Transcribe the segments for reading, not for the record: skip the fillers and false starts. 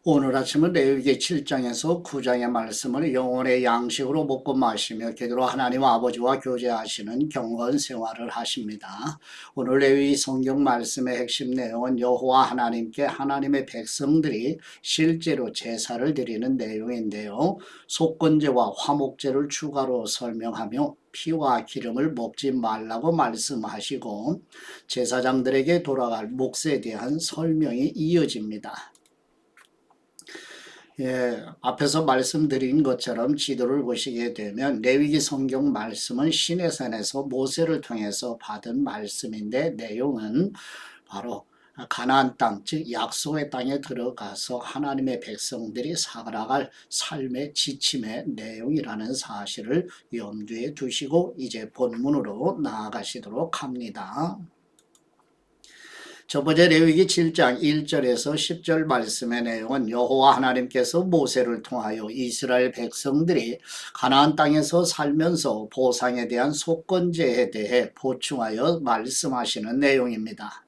오늘 아침은 레위기 7장에서 9장의 말씀을 영혼의 양식으로 먹고 마시며 기도로 하나님 아버지와 교제하시는 경건 생활을 하십니다. 오늘 레위기 성경 말씀의 핵심 내용은 여호와 하나님께 하나님의 백성들이 실제로 제사를 드리는 내용인데요. 속건제와 화목제를 추가로 설명하며 피와 기름을 먹지 말라고 말씀하시고 제사장들에게 돌아갈 몫에 대한 설명이 이어집니다. 앞에서 말씀드린 것처럼 지도를 보시게 되면 레위기 성경 말씀은 시내산에서 모세를 통해서 받은 말씀인데 내용은 바로 가나안 땅, 즉 약속의 땅에 들어가서 하나님의 백성들이 살아갈 삶의 지침의 내용이라는 사실을 염두에 두시고 이제 본문으로 나아가시도록 합니다. 첫 번째 레위기 7장 1절에서 10절 말씀의 내용은 여호와 하나님께서 모세를 통하여 이스라엘 백성들이 가나안 땅에서 살면서 보상에 대한 속건제에 대해 보충하여 말씀하시는 내용입니다.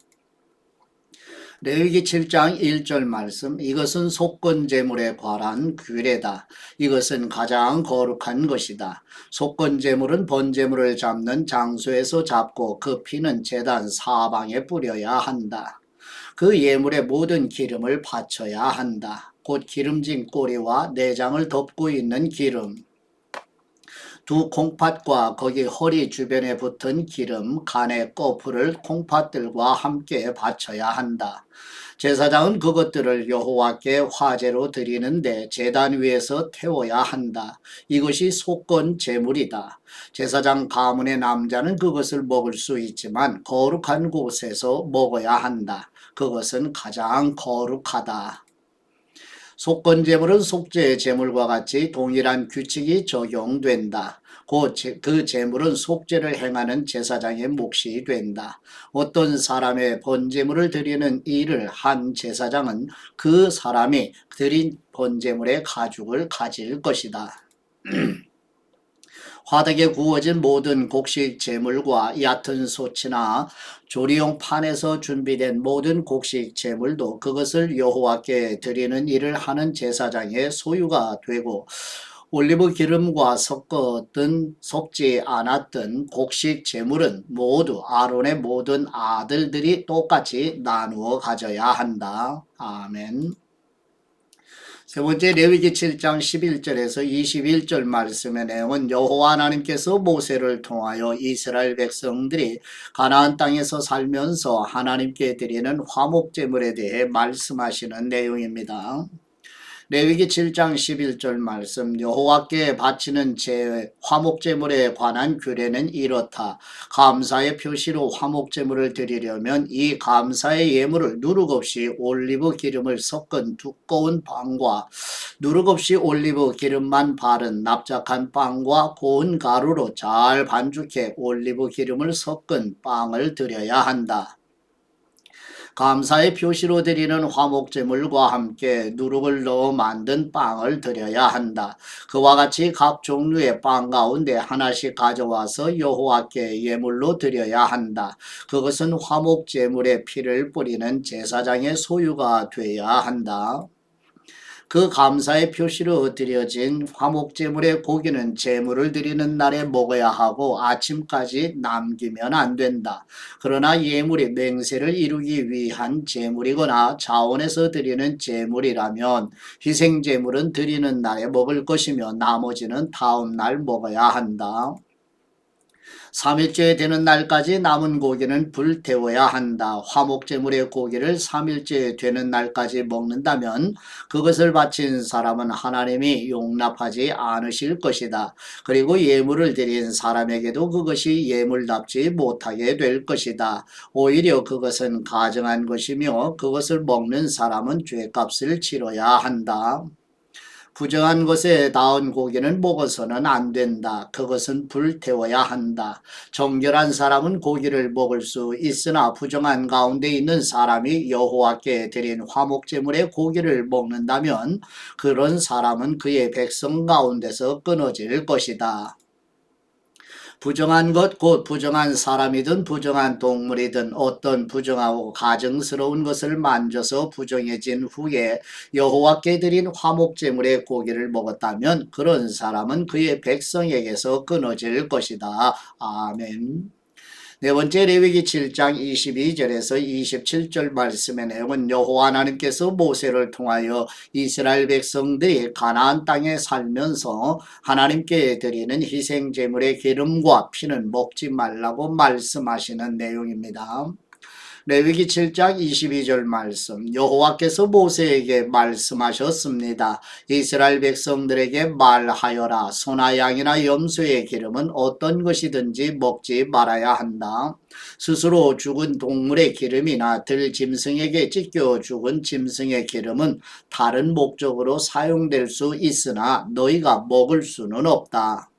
레위기 7장 1절 말씀, 이것은 속건제물에 관한 규례다. 이것은 가장 거룩한 것이다. 속건제물은 번제물을 잡는 장소에서 잡고 그 피는 제단 사방에 뿌려야 한다. 그 예물의 모든 기름을 바쳐야 한다. 곧 기름진 꼬리와 내장을 덮고 있는 기름, 두 콩팥과 거기 허리 주변에 붙은 기름, 간의 거풀을 콩팥들과 함께 바쳐야 한다. 제사장은 그것들을 여호와께 화제로 드리는데 제단 위에서 태워야 한다. 이것이 속건 제물이다. 제사장 가문의 남자는 그것을 먹을 수 있지만 거룩한 곳에서 먹어야 한다. 그것은 가장 거룩하다. 속건 제물은 속죄 제물과 같이 동일한 규칙이 적용된다. 그 제물은 속죄를 행하는 제사장의 몫이 된다. 어떤 사람의 번제물을 드리는 일을 한 제사장은 그 사람이 드린 번제물의 가죽을 가질 것이다. 화덕에 구워진 모든 곡식 제물과 얕은 솥이나 조리용 판에서 준비된 모든 곡식 제물도 그것을 여호와께 드리는 일을 하는 제사장의 소유가 되고 올리브 기름과 섞지 않았던 곡식 제물은 모두 아론의 모든 아들들이 똑같이 나누어 가져야 한다. 아멘. 세 번째 레위기 7장 11절에서 21절 말씀의 내용은 여호와 하나님께서 모세를 통하여 이스라엘 백성들이 가나안 땅에서 살면서 하나님께 드리는 화목제물에 대해 말씀하시는 내용입니다. 레위기 7장 11절 말씀, 여호와께 바치는 화목제물에 관한 규례는 이렇다. 감사의 표시로 화목제물을 드리려면 이 감사의 예물을 누룩 없이 올리브 기름을 섞은 두꺼운 빵과 누룩 없이 올리브 기름만 바른 납작한 빵과 고운 가루로 잘 반죽해 올리브 기름을 섞은 빵을 드려야 한다. 감사의 표시로 드리는 화목제물과 함께 누룩을 넣어 만든 빵을 드려야 한다. 그와 같이 각 종류의 빵 가운데 하나씩 가져와서 여호와께 예물로 드려야 한다. 그것은 화목제물의 피를 뿌리는 제사장의 소유가 되어야 한다. 그 감사의 표시로 드려진 화목제물의 고기는 제물을 드리는 날에 먹어야 하고 아침까지 남기면 안 된다. 그러나 예물이 맹세를 이루기 위한 제물이거나 자원에서 드리는 제물이라면 희생제물은 드리는 날에 먹을 것이며 나머지는 다음 날 먹어야 한다. 3일째 되는 날까지 남은 고기는 불태워야 한다. 화목제물의 고기를 3일째 되는 날까지 먹는다면 그것을 바친 사람은 하나님이 용납하지 않으실 것이다. 그리고 예물을 드린 사람에게도 그것이 예물답지 못하게 될 것이다. 오히려 그것은 가증한 것이며 그것을 먹는 사람은 죄값을 치러야 한다. 부정한 것에 닿은 고기는 먹어서는 안 된다. 그것은 불태워야 한다. 정결한 사람은 고기를 먹을 수 있으나 부정한 가운데 있는 사람이 여호와께 드린 화목제물의 고기를 먹는다면 그런 사람은 그의 백성 가운데서 끊어질 것이다. 부정한 것 곧 부정한 사람이든 부정한 동물이든 어떤 부정하고 가증스러운 것을 만져서 부정해진 후에 여호와께 드린 화목제물의 고기를 먹었다면 그런 사람은 그의 백성에게서 끊어질 것이다. 아멘. 네 번째 레위기 7장 22절에서 27절 말씀의 내용은 여호와 하나님께서 모세를 통하여 이스라엘 백성들이 가나안 땅에 살면서 하나님께 드리는 희생 제물의 기름과 피는 먹지 말라고 말씀하시는 내용입니다. 레위기 7장 22절 말씀 여호와께서 모세에게 말씀하셨습니다. 이스라엘 백성들에게 말하여라. 소나 양이나 염소의 기름은 어떤 것이든지 먹지 말아야 한다. 스스로 죽은 동물의 기름이나 들짐승에게 찢겨 죽은 짐승의 기름은 다른 목적으로 사용될 수 있으나 너희가 먹을 수는 없다.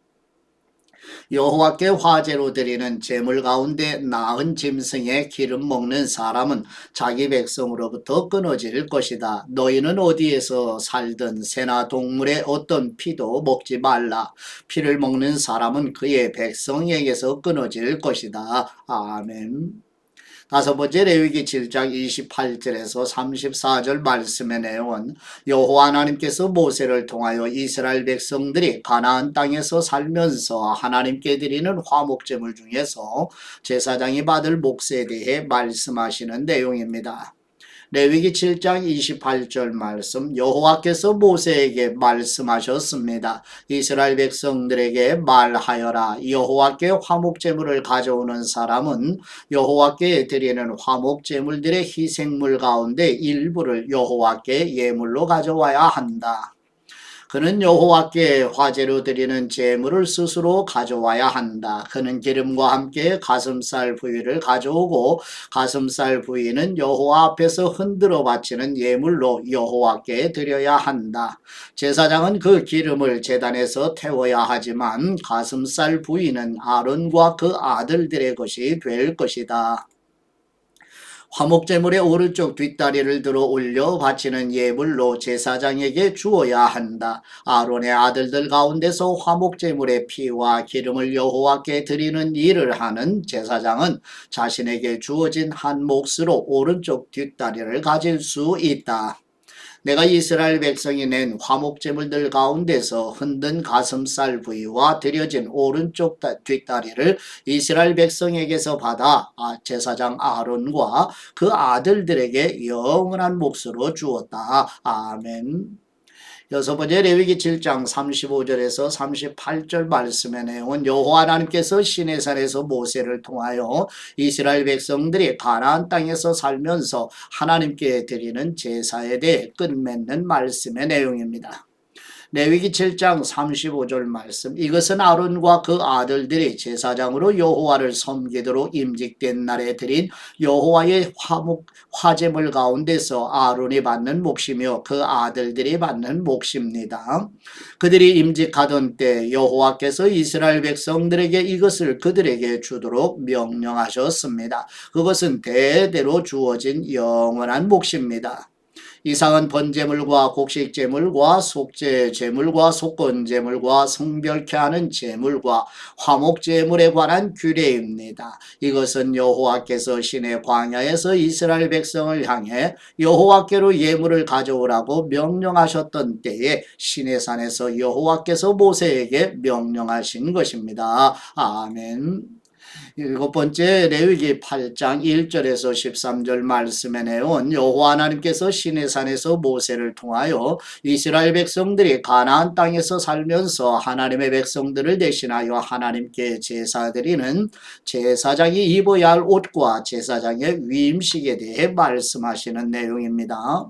여호와께 화제로 드리는 제물 가운데 나은 짐승의 기름 먹는 사람은 자기 백성으로부터 끊어질 것이다. 너희는 어디에서 살든 새나 동물의 어떤 피도 먹지 말라. 피를 먹는 사람은 그의 백성에게서 끊어질 것이다. 아멘. 다섯 번째 레위기 7장 28절에서 34절 말씀의 내용은 여호와 하나님께서 모세를 통하여 이스라엘 백성들이 가나안 땅에서 살면서 하나님께 드리는 화목제물 중에서 제사장이 받을 몫에 대해 말씀하시는 내용입니다. 레위기 7장 28절 말씀 여호와께서 모세에게 말씀하셨습니다. 이스라엘 백성들에게 말하여라. 여호와께 화목제물을 가져오는 사람은 여호와께 드리는 화목제물들의 희생물 가운데 일부를 여호와께 예물로 가져와야 한다. 그는 여호와께 화제로 드리는 제물을 스스로 가져와야 한다. 그는 기름과 함께 가슴살 부위를 가져오고 가슴살 부위는 여호와 앞에서 흔들어 바치는 예물로 여호와께 드려야 한다. 제사장은 그 기름을 제단에서 태워야 하지만 가슴살 부위는 아론과 그 아들들의 것이 될 것이다. 화목제물의 오른쪽 뒷다리를 들어 올려 바치는 예물로 제사장에게 주어야 한다. 아론의 아들들 가운데서 화목제물의 피와 기름을 여호와께 드리는 일을 하는 제사장은 자신에게 주어진 한 몫으로 오른쪽 뒷다리를 가질 수 있다. 내가 이스라엘 백성이 낸 화목제물들 가운데서 흔든 가슴살 부위와 드려진 오른쪽 뒷다리를 이스라엘 백성에게서 받아 제사장 아론과 그 아들들에게 영원한 몫으로 주었다. 아멘. 여섯 번째 레위기 7장 35절에서 38절 말씀의 내용은 여호와 하나님께서 시내산에서 모세를 통하여 이스라엘 백성들이 가나안 땅에서 살면서 하나님께 드리는 제사에 대해 끝맺는 말씀의 내용입니다. 레위기 7장 35절 말씀 이것은 아론과 그 아들들이 제사장으로 여호와를 섬기도록 임직된 날에 드린 여호와의 화제물 가운데서 아론이 받는 몫이며 그 아들들이 받는 몫입니다. 그들이 임직하던 때 여호와께서 이스라엘 백성들에게 이것을 그들에게 주도록 명령하셨습니다. 그것은 대대로 주어진 영원한 몫입니다. 이상은 번제물과 곡식제물과 속죄제물과 속건제물과 성별케 하는 제물과 화목제물에 관한 규례입니다. 이것은 여호와께서 시내 광야에서 이스라엘 백성을 향해 여호와께로 예물을 가져오라고 명령하셨던 때에 시내산에서 여호와께서 모세에게 명령하신 것입니다. 아멘. 일곱 번째 레위기 8장 1절에서 13절 말씀의 내용은 여호와 하나님께서 시내산에서 모세를 통하여 이스라엘 백성들이 가나안 땅에서 살면서 하나님의 백성들을 대신하여 하나님께 제사드리는 제사장이 입어야 할 옷과 제사장의 위임식에 대해 말씀하시는 내용입니다.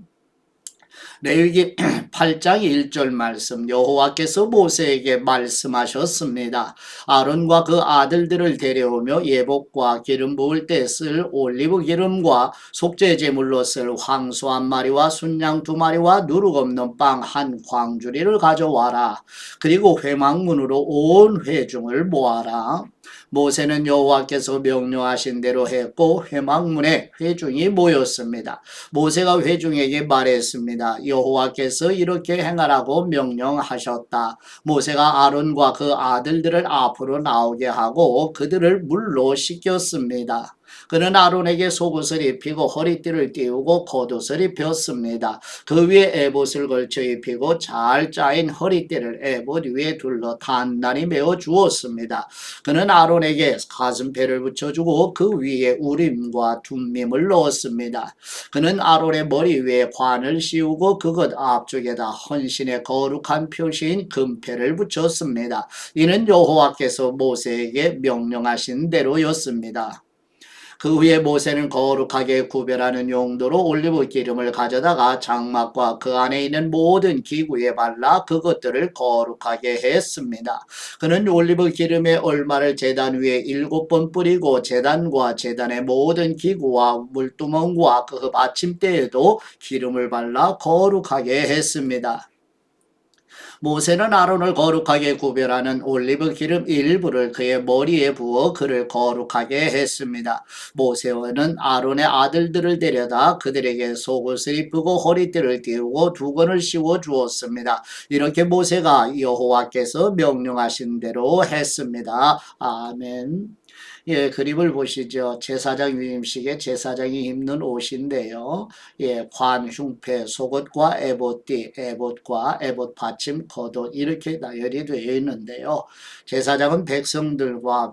레위기 8장 1절 말씀 여호와께서 모세에게 말씀하셨습니다. 아론과 그 아들들을 데려오며 예복과 기름 부을 때 쓸 올리브 기름과 속죄제물로 쓸 황소 한 마리와 순양 두 마리와 누룩 없는 빵 한 광주리를 가져와라. 그리고 회막문으로 온 회중을 모아라. 모세는 여호와께서 명령하신 대로 했고 회막문에 회중이 모였습니다. 모세가 회중에게 말했습니다. 여호와께서 이렇게 행하라고 명령하셨다. 모세가 아론과 그 아들들을 앞으로 나오게 하고 그들을 물로 씻겼습니다. 그는 아론에게 속옷을 입히고 허리띠를 띄우고 겉옷을 입혔습니다. 그 위에 에봇을 걸쳐 입히고 잘 짜인 허리띠를 에봇 위에 둘러 단단히 메어 주었습니다. 그는 아론에게 가슴패를 붙여주고 그 위에 우림과 둠밈을 넣었습니다. 그는 아론의 머리 위에 관을 씌우고 그것 앞쪽에다 헌신의 거룩한 표시인 금패를 붙였습니다. 이는 여호와께서 모세에게 명령하신 대로였습니다. 그 후에 모세는 거룩하게 구별하는 용도로 올리브 기름을 가져다가 장막과 그 안에 있는 모든 기구에 발라 그것들을 거룩하게 했습니다. 그는 올리브 기름의 얼마를 제단 위에 7번 뿌리고 제단과 제단의 모든 기구와 물두멍과 그 받침대에도 기름을 발라 거룩하게 했습니다. 모세는 아론을 거룩하게 구별하는 올리브 기름 일부를 그의 머리에 부어 그를 거룩하게 했습니다. 모세는 아론의 아들들을 데려다 그들에게 속옷을 입히고 허리띠를 띄우고 두건을 씌워 주었습니다. 이렇게 모세가 여호와께서 명령하신 대로 했습니다. 아멘. 예, 그림을 보시죠. 제사장 위임식에 제사장이 입는 옷인데요. 예, 관, 흉패, 속옷과 에봇띠, 에봇과 에봇 받침, 겉옷 이렇게 나열이 되어 있는데요. 제사장은 백성들과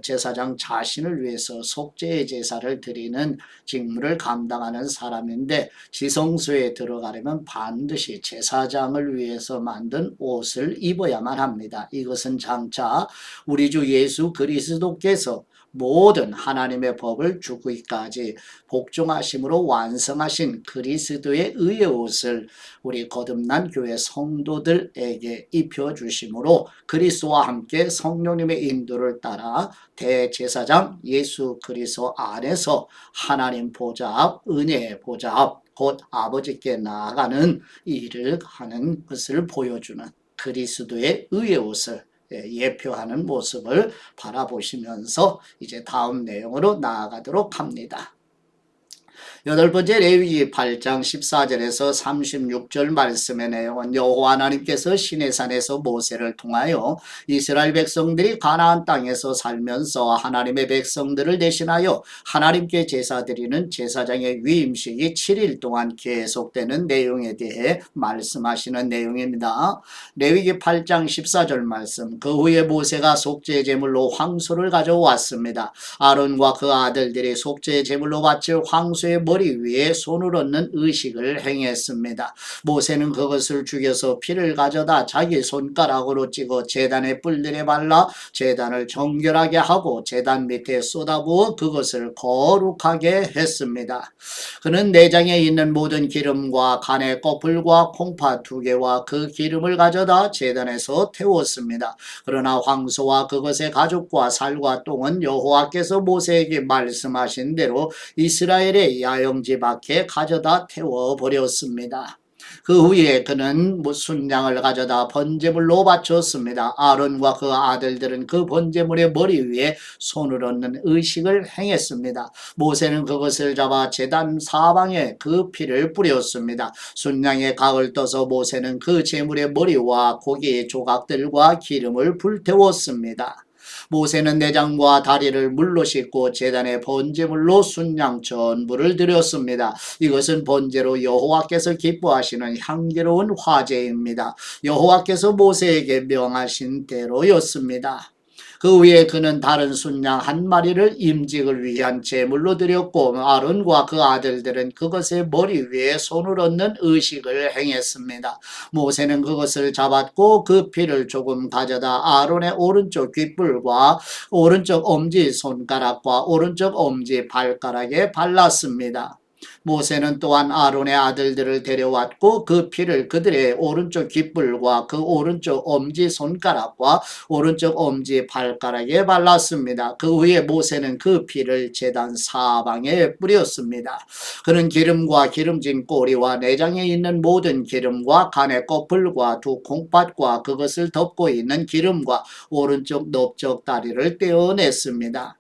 제사장 자신을 위해서 속죄의 제사를 드리는 직무를 감당하는 사람인데 지성소에 들어가려면 반드시 제사장을 위해서 만든 옷을 입어야만 합니다. 이것은 장차 우리 주 예수 그리스도께서 모든 하나님의 법을 주기까지 복종하심으로 완성하신 그리스도의 의의 옷을 우리 거듭난 교회 성도들에게 입혀주심으로 그리스도와 함께 성령님의 인도를 따라 대제사장 예수 그리스도 안에서 하나님 보좌 앞, 은혜의 보좌 앞, 곧 아버지께 나아가는 일을 하는 것을 보여주는 그리스도의 의의 옷을 예표하는 모습을 바라보시면서 이제 다음 내용으로 나아가도록 합니다. 여덟 번째 레위기 8장 14절에서 36절 말씀의 내용은 여호와 하나님께서 시내산에서 모세를 통하여 이스라엘 백성들이 가나안 땅에서 살면서 하나님의 백성들을 대신하여 하나님께 제사 드리는 제사장의 위임식이 7일 동안 계속되는 내용에 대해 말씀하시는 내용입니다. 레위기 8장 14절 말씀. 그 후에 모세가 속죄 제물로 황소를 가져왔습니다. 아론과 그 아들들이 속죄 제물로 바칠 황소의 머리 위에 손을 얹는 의식을 행했습니다. 모세는 그것을 죽여서 피를 가져다 자기 손가락으로 찍어 제단의 뿔들에 발라 제단을 정결하게 하고 제단 밑에 쏟아부어 그것을 거룩하게 했습니다. 그는 내장에 있는 모든 기름과 간의 꺼풀과 콩팥 2개와 그 기름을 가져다 제단에서 태웠습니다. 그러나 황소와 그것의 가죽과 살과 똥은 여호와께서 모세에게 말씀하신 대로 이스라엘의 야영지 밖에 가져다 태워버렸습니다. 그 후에 그는 순양을 가져다 번제물로 바쳤습니다. 아론과 그 아들들은 그 번제물의 머리 위에 손을 얹는 의식을 행했습니다. 모세는 그것을 잡아 제단 사방에 그 피를 뿌렸습니다. 순양의 각을 떠서 모세는 그 제물의 머리와 고기 조각들과 기름을 불태웠습니다. 모세는 내장과 다리를 물로 씻고 제단의 번제물로 순양 전부를 드렸습니다. 이것은 번제로 여호와께서 기뻐하시는 향기로운 화제입니다. 여호와께서 모세에게 명하신 대로였습니다. 그 후에 그는 다른 순양 한 마리를 임직을 위한 제물로 드렸고 아론과 그 아들들은 그것의 머리 위에 손을 얹는 의식을 행했습니다. 모세는 그것을 잡았고 그 피를 조금 가져다 아론의 오른쪽 귓불과 오른쪽 엄지 손가락과 오른쪽 엄지 발가락에 발랐습니다. 모세는 또한 아론의 아들들을 데려왔고 그 피를 그들의 오른쪽 귓불과 그 오른쪽 엄지 손가락과 오른쪽 엄지 발가락에 발랐습니다. 그 후에 모세는 그 피를 제단 사방에 뿌렸습니다. 그는 기름과 기름진 꼬리와 내장에 있는 모든 기름과 간의 껍질과 두 콩팥과 그것을 덮고 있는 기름과 오른쪽 넓적 다리를 떼어냈습니다.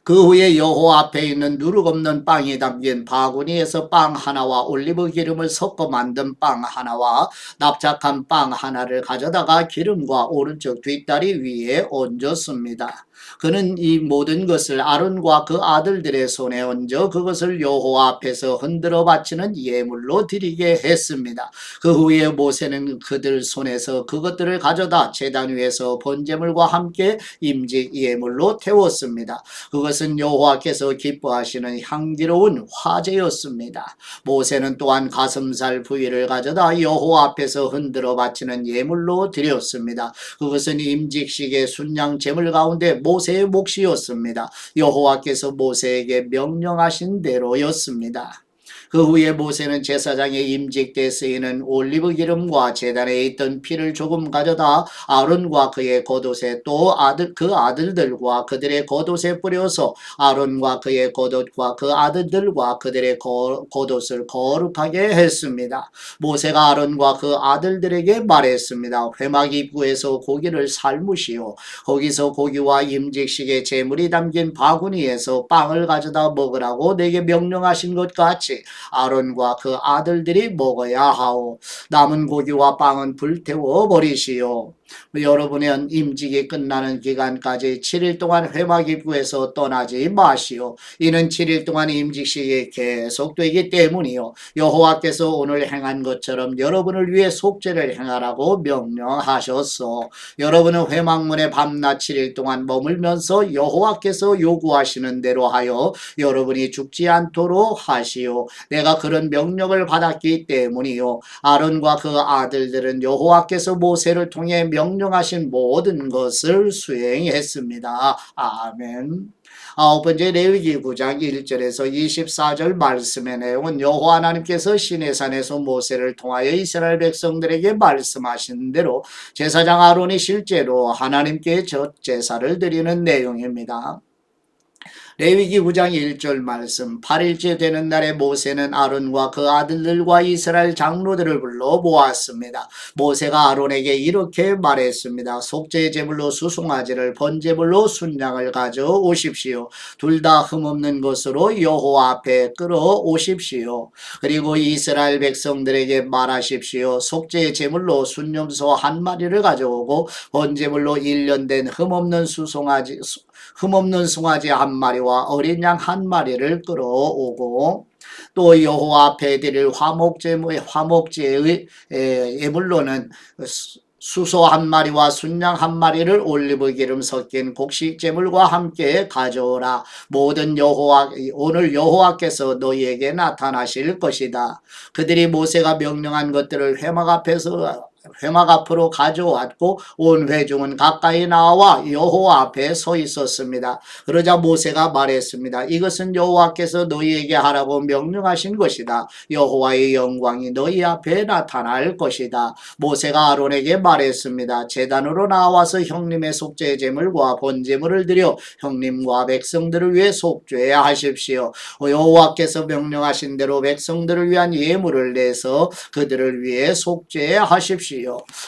그 후에 여호와 앞에 있는 누룩 없는 빵이 담긴 바구니에서 빵 하나와 올리브 기름을 섞어 만든 빵 하나와 납작한 빵 하나를 가져다가 기름과 오른쪽 뒷다리 위에 얹었습니다. 그는 이 모든 것을 아론과 그 아들들의 손에 얹어 그것을 여호와 앞에서 흔들어 바치는 예물로 드리게 했습니다. 그 후에 모세는 그들 손에서 그것들을 가져다 제단 위에서 번제물과 함께 임직 예물로 태웠습니다. 그것은 여호와께서 기뻐하시는 향기로운 화제였습니다. 모세는 또한 가슴살 부위를 가져다 여호와 앞에서 흔들어 바치는 예물로 드렸습니다. 그것은 임직식의 순양 제물 가운데 모세의 몫이었습니다. 여호와께서 모세에게 명령하신 대로였습니다. 그 후에 모세는 제사장의 임직 때 쓰이는 올리브 기름과 제단에 있던 피를 조금 가져다 아론과 그의 겉옷에 또 그 아들들과 그들의 겉옷에 뿌려서 아론과 그의 겉옷과 그 아들들과 그들의 겉옷을 거룩하게 했습니다. 모세가 아론과 그 아들들에게 말했습니다. 회막 입구에서 고기를 삶으시오. 거기서 고기와 임직식의 제물이 담긴 바구니에서 빵을 가져다 먹으라고 내게 명령하신 것 같이 아론과 그 아들들이 먹어야 하오. 남은 고기와 빵은 불태워 버리시오. 여러분은 임직이 끝나는 기간까지 7일 동안 회막 입구에서 떠나지 마시오. 이는 7일 동안 임직식이 계속되기 때문이요. 여호와께서 오늘 행한 것처럼 여러분을 위해 속죄를 행하라고 명령하셨소. 여러분은 회막문에 밤낮 7일 동안 머물면서 여호와께서 요구하시는 대로 하여 여러분이 죽지 않도록 하시오. 내가 그런 명령을 받았기 때문이요. 아론과 그 아들들은 여호와께서 모세를 통해 명령하신 모든 것을 수행했습니다. 아멘. 아홉 번째 레위기 9장 1절에서 24절 말씀의 내용은 여호와 하나님께서 시내산에서 모세를 통하여 이스라엘 백성들에게 말씀하신 대로 제사장 아론이 실제로 하나님께 젖제사를 드리는 내용입니다. 레위기 9장 1절 말씀 8일째 되는 날에 모세는 아론과 그 아들들과 이스라엘 장로들을 불러 모았습니다. 모세가 아론에게 이렇게 말했습니다. 속죄 제물로 수송아지를 번제물로 순양을 가져오십시오. 둘 다 흠없는 것으로 여호와 앞에 끌어오십시오. 그리고 이스라엘 백성들에게 말하십시오. 속죄 제물로 순염소 한 마리를 가져오고 번제물로 1년 된 흠없는 송아지 한 마리와 어린 양 한 마리를 끌어오고 또 여호와 앞에 드릴 화목제의 예물로는 수소 한 마리와 순양 한 마리를 올리브 기름 섞인 곡식제물과 함께 가져오라. 오늘 여호와께서 너희에게 나타나실 것이다. 그들이 모세가 명령한 것들을 회막 앞으로 가져왔고 온 회중은 가까이 나와 여호와 앞에 서 있었습니다. 그러자 모세가 말했습니다. 이것은 여호와께서 너희에게 하라고 명령하신 것이다. 여호와의 영광이 너희 앞에 나타날 것이다. 모세가 아론에게 말했습니다. 제단으로 나와서 형님의 속죄 제물과 번제물을 드려 형님과 백성들을 위해 속죄해야 하십시오. 여호와께서 명령하신 대로 백성들을 위한 예물을 내서 그들을 위해 속죄해야 하십시오.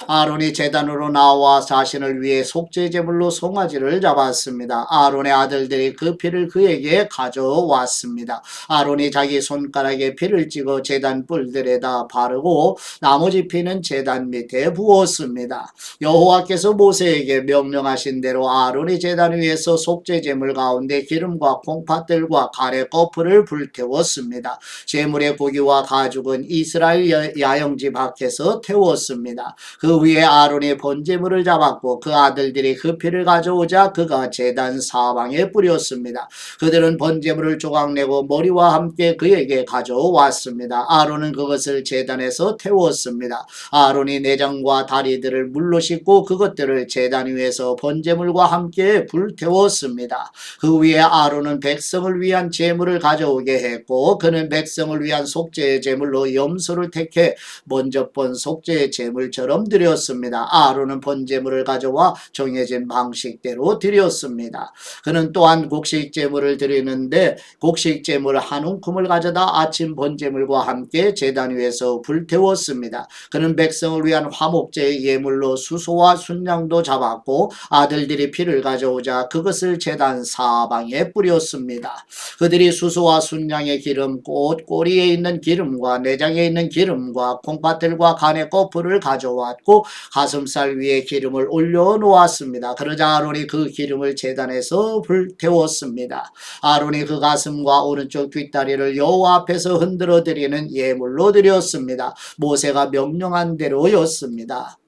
아론이 제단으로 나와 자신을 위해 속죄 제물로 송아지를 잡았습니다. 아론의 아들들이 그 피를 그에게 가져왔습니다. 아론이 자기 손가락에 피를 찍어 제단 뿔들에다 바르고 나머지 피는 제단 밑에 부었습니다. 여호와께서 모세에게 명령하신 대로 아론이 제단 위에서 속죄 제물 가운데 기름과 콩팥들과 간의 껍질을 불태웠습니다. 제물의 고기와 가죽은 이스라엘 야영지 밖에서 태웠습니다. 되었습니다. 그 위에 아론이 번제물을 잡았고 그 아들들이 그 피를 가져오자 그가 제단 사방에 뿌렸습니다. 그들은 번제물을 조각내고 머리와 함께 그에게 가져왔습니다. 아론은 그것을 제단에서 태웠습니다. 아론이 내장과 다리들을 물로 씻고 그것들을 제단 위에서 번제물과 함께 불태웠습니다. 그 위에 아론은 백성을 위한 제물을 가져오게 했고 그는 백성을 위한 속죄의 제물로 염소를 택해 먼저 번 속죄의 제물처럼 드렸습니다. 아론은 번제물을 가져와 정해진 방식대로 드렸습니다. 그는 또한 곡식 제물을 드리는데 곡식 제물 한 움큼을 가져다 아침 번제물과 함께 제단 위에서 불태웠습니다. 그는 백성을 위한 화목제의 예물로 수소와 순양도 잡았고 아들들이 피를 가져오자 그것을 제단 사방에 뿌렸습니다. 그들이 수소와 순양의 기름, 꽃 꼬리에 있는 기름과 내장에 있는 기름과 콩팥들과 간의 거풀을 가져왔고 가슴살 위에 기름을 올려놓았습니다. 그러자 아론이 그 기름을 제단에서 불태웠습니다. 아론이 그 가슴과 오른쪽 뒷다리를 여호와 앞에서 흔들어 드리는 예물로 드렸습니다. 모세가 명령한 대로였습니다.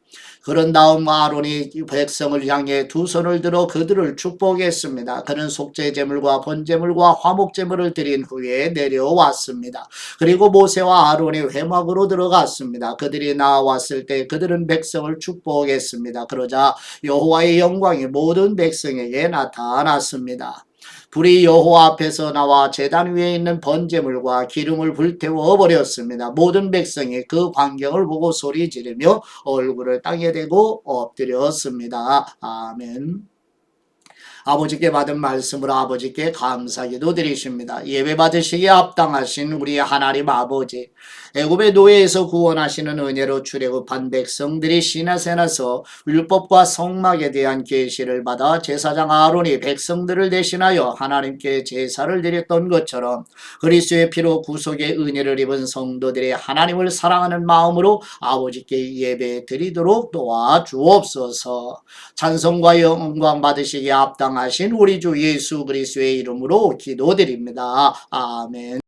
그런 다음 아론이 백성을 향해 두 손을 들어 그들을 축복했습니다. 그는 속죄제물과 번제물과 화목제물을 드린 후에 내려왔습니다. 그리고 모세와 아론이 회막으로 들어갔습니다. 그들이 나왔을 때 그들은 백성을 축복했습니다. 그러자 여호와의 영광이 모든 백성에게 나타났습니다. 불이 여호와 앞에서 나와 제단 위에 있는 번제물과 기름을 불태워 버렸습니다. 모든 백성이 그 광경을 보고 소리 지르며 얼굴을 땅에 대고 엎드렸습니다. 아멘. 아버지께 받은 말씀으로 아버지께 감사기도 드리십니다. 예배 받으시기에 합당하신 우리 하나님 아버지, 애굽의 노예에서 구원하시는 은혜로 출애굽한 백성들이 시내에 나서 율법과 성막에 대한 계시를 받아 제사장 아론이 백성들을 대신하여 하나님께 제사를 드렸던 것처럼 그리스도의 피로 구속의 은혜를 입은 성도들이 하나님을 사랑하는 마음으로 아버지께 예배 드리도록 도와주옵소서. 찬송과 영광 받으시기에 합당하신 우리 주 예수 그리스도의 이름으로 기도드립니다. 아멘.